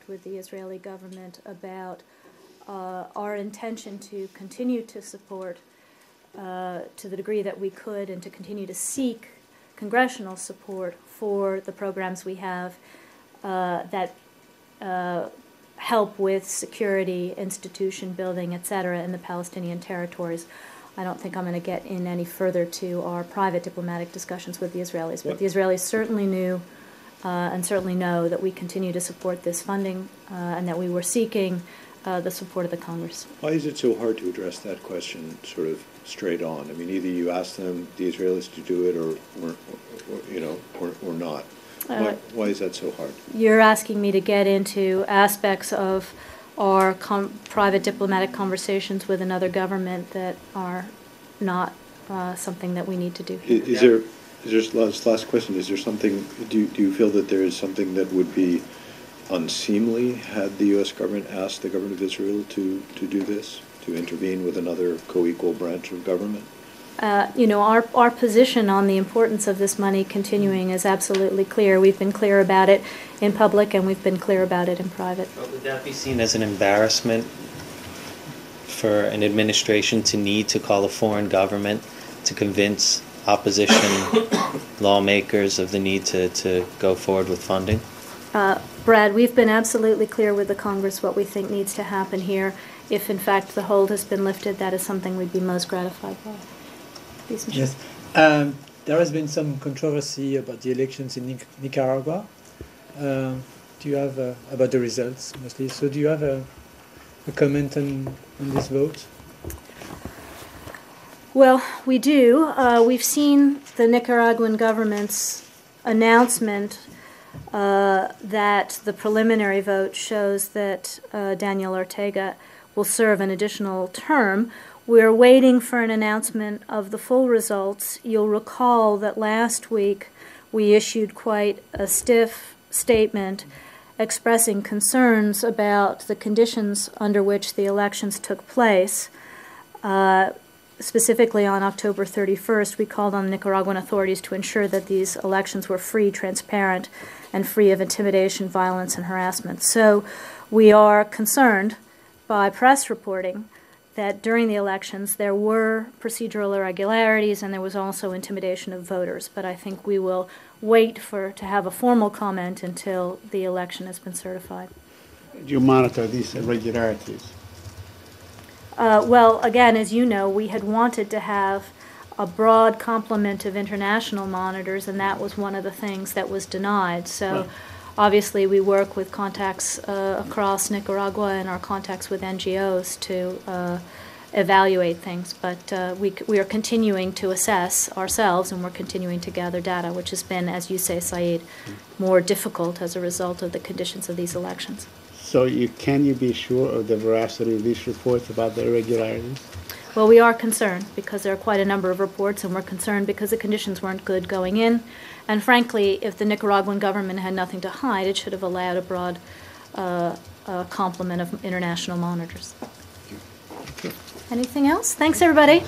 with the Israeli government about our intention to continue to support to the degree that we could and to continue to seek congressional support for the programs we have that help with security, institution building, etc. in the Palestinian territories. I don't think I'm going to get in any further to our private diplomatic discussions with the Israelis, but the Israelis certainly knew and certainly know that we continue to support this funding and that we were seeking the support of the Congress. Why is it so hard to address that question sort of straight on? I mean, either you ask them, the Israelis, to do it, or not. Why is that so hard? You're asking me to get into aspects of our private diplomatic conversations with another government that are not something that we need to do here. Last question, is there something, do you feel that there is something that would be unseemly had the U.S. government asked the government of Israel to do this, to intervene with another co-equal branch of government? Our position on the importance of this money continuing is absolutely clear. We've been clear about it in public and we've been clear about it in private. But would that be seen as an embarrassment for an administration to need to call a foreign government to convince opposition lawmakers of the need to go forward with funding? Brad, we've been absolutely clear with the Congress what we think needs to happen here. If, in fact, the hold has been lifted, that is something we'd be most gratified by. Please, Michel. Yes. There has been some controversy about the elections in Nicaragua. Do you have, about the results, mostly. So do you have a comment on this vote? Well, we do. We've seen the Nicaraguan government's announcement that the preliminary vote shows that Daniel Ortega will serve an additional term. We're waiting for an announcement of the full results. You'll recall that last week we issued quite a stiff statement expressing concerns about the conditions under which the elections took place. Specifically on October 31st, we called on Nicaraguan authorities to ensure that these elections were free, transparent, and free of intimidation, violence, and harassment. So we are concerned by press reporting that during the elections there were procedural irregularities and there was also intimidation of voters. But I think we will wait to have a formal comment until the election has been certified. Do you monitor these irregularities? Well, again, as you know, we had wanted to have a broad complement of international monitors, and that was one of the things that was denied. So obviously we work with contacts across Nicaragua and our contacts with NGOs to evaluate things. But we are continuing to assess ourselves, and we're continuing to gather data, which has been, as you say, Saeed, more difficult as a result of the conditions of these elections. So can you be sure of the veracity of these reports about the irregularities? Well, we are concerned because there are quite a number of reports, and we're concerned because the conditions weren't good going in. And frankly, if the Nicaraguan government had nothing to hide, it should have allowed a broad complement of international monitors. Anything else? Thanks, everybody.